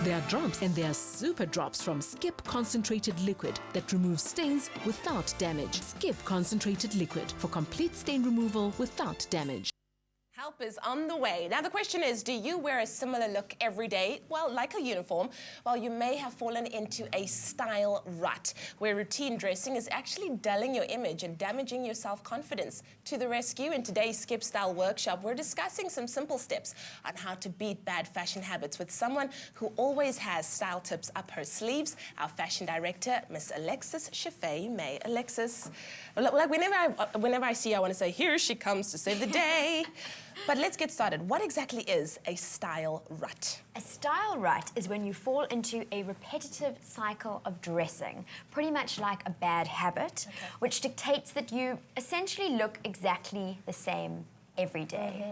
There are drops, and there are super drops from Skip Concentrated Liquid that removes stains without damage. Skip Concentrated Liquid for complete stain removal without damage. Help is on the way. Now the question is, do you wear a similar look every day? Well, like a uniform. Well, you may have fallen into a style rut, where routine dressing is actually dulling your image and damaging your self-confidence. To the rescue, in today's Skip Style Workshop, we're discussing some simple steps on how to beat bad fashion habits with someone who always has style tips up her sleeves, our fashion director, Miss Alexis Chaffe Mey. Alexis, like whenever I see you, I want to say, here she comes to save the day. But let's get started. What exactly is a style rut? A style rut is when you fall into a repetitive cycle of dressing, pretty much like a bad habit, which dictates that you essentially look exactly the same every day.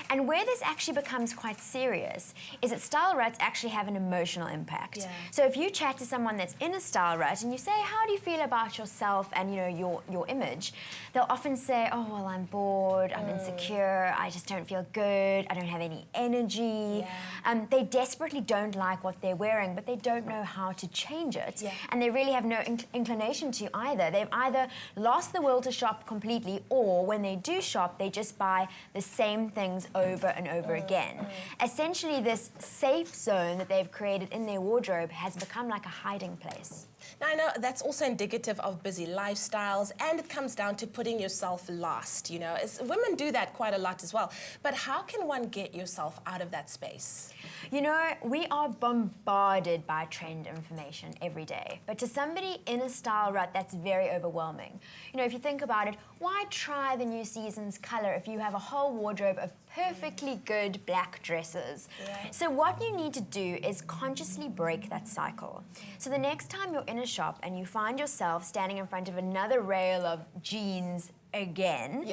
And where this actually becomes quite serious is that style ruts actually have an emotional impact. So if you chat to someone that's in a style rut and you say, how do you feel about yourself and your image, they'll often say, oh, well, I'm bored, I'm insecure, I just don't feel good, I don't have any energy. They desperately don't like what they're wearing, but they don't know how to change it. And they really have no inclination to either. They've either lost the will to shop completely, or when they do shop, they just buy the same things over and over again. Essentially, this safe zone that they've created in their wardrobe has become like a hiding place. Now, I know that's also indicative of busy lifestyles, and it comes down to putting yourself last, you know. Women do that quite a lot as well. But how can one get yourself out of that space? You know, we are bombarded by trend information every day. But to somebody in a style rut, that's very overwhelming. You know, if you think about it, why try the new season's color if you have a whole wardrobe of perfectly good black dresses? So what you need to do is consciously break that cycle. So the next time you're in a shop and you find yourself standing in front of another rail of jeans again,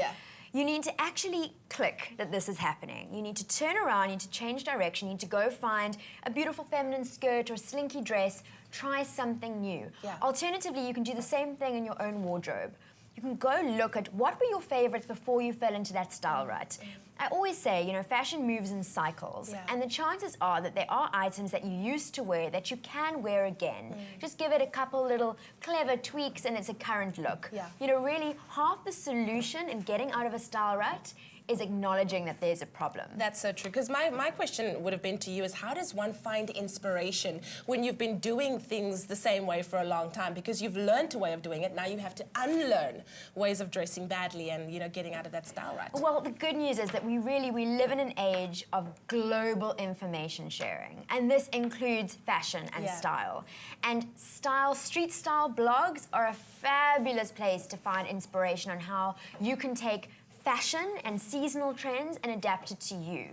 you need to actually click that this is happening. You need to turn around, you need to change direction, you need to go find a beautiful feminine skirt or a slinky dress, try something new. Alternatively, you can do the same thing in your own wardrobe. You can go look at what were your favorites before you fell into that style rut. I always say, you know, fashion moves in cycles, and the chances are that there are items that you used to wear that you can wear again. Just give it a couple little clever tweaks and it's a current look. You know, really, half the solution in getting out of a style rut is acknowledging that there's a problem. That's so true, because my question would have been to you is, how does one find inspiration when you've been doing things the same way for a long time? Because you've learned a way of doing it, now you have to unlearn ways of dressing badly and, you know, getting out of that style rut. Well, the good news is that we live in an age of global information sharing, and this includes fashion and style. And street style blogs are a fabulous place to find inspiration on how you can take fashion and seasonal trends and adapt it to you.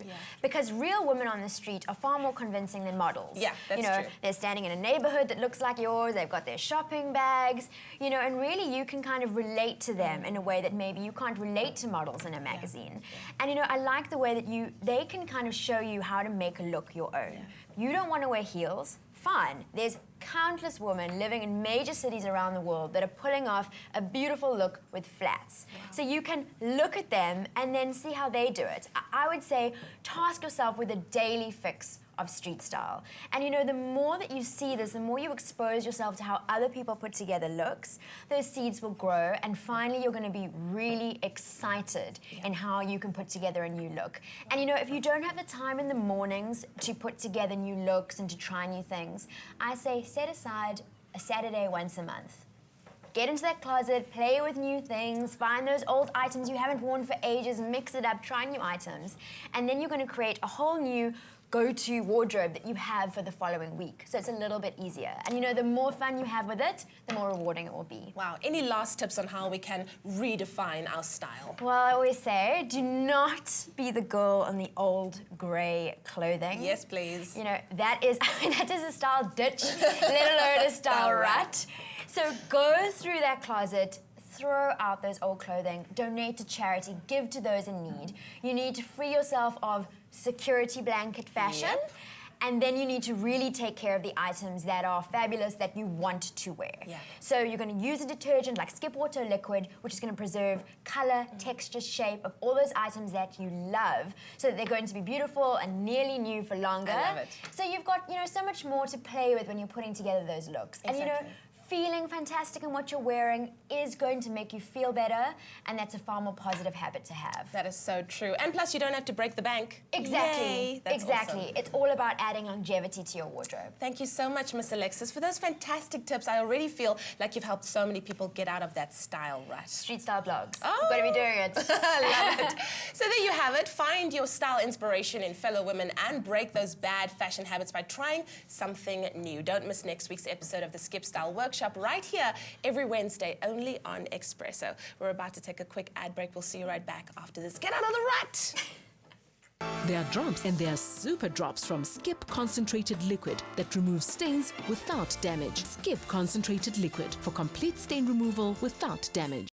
Because real women on the street are far more convincing than models. That's true. They're standing in a neighborhood that looks like yours, they've got their shopping bags, you know, and really you can kind of relate to them in a way that maybe you can't relate to models in a magazine. And you know, I like the way that they can kind of show you how to make a look your own. You don't want to wear heels? Fine. There's countless women living in major cities around the world that are pulling off a beautiful look with flats. So you can look at them and then see how they do it. I would say task yourself with a daily fix of street style. And you know, the more that you see this, the more you expose yourself to how other people put together looks, those seeds will grow, and finally you're going to be really excited in how you can put together a new look. And you know, if you don't have the time in the mornings to put together new looks and to try new things, I say set aside a Saturday once a month. Get into that closet, play with new things, find those old items you haven't worn for ages, mix it up, try new items, and then you're going to create a whole new go-to wardrobe that you have for the following week. So it's a little bit easier. And you know, the more fun you have with it, the more rewarding it will be. Wow. Any last tips on how we can redefine our style? Well, I always say, do not be the girl in the old grey clothing. Yes, please. You know, that is a style ditch, let alone a style rut. So go through that closet, throw out those old clothing, donate to charity, give to those in need. You need to free yourself of security blanket fashion. And then you need to really take care of the items that are fabulous that you want to wear. Yeah. So you're going to use a detergent like Skip Auto Liquid, which is going to preserve color, texture, shape of all those items that you love, so that they're going to be beautiful and nearly new for longer. I love it. So you've got, so much more to play with when you're putting together those looks. Exactly. And feeling fantastic in what you're wearing is going to make you feel better, and that's a far more positive habit to have. That is so true. And plus, you don't have to break the bank. Exactly. Yay. That's exactly. awesome. It's all about adding longevity to your wardrobe. Thank you so much, Miss Alexis, for those fantastic tips. I already feel like you've helped so many people get out of that style rut. Street style blogs. Oh. You've got to be doing it. I love it. So there you have it. Find your style inspiration in fellow women and break those bad fashion habits by trying something new. Don't miss next week's episode of the Skip Style Workshop right here every Wednesday, only on Expresso. We're about to take a quick ad break. We'll see you right back after this. Get out of the rut! There are drops, and there are super drops from Skip Concentrated Liquid that removes stains without damage. Skip Concentrated Liquid for complete stain removal without damage.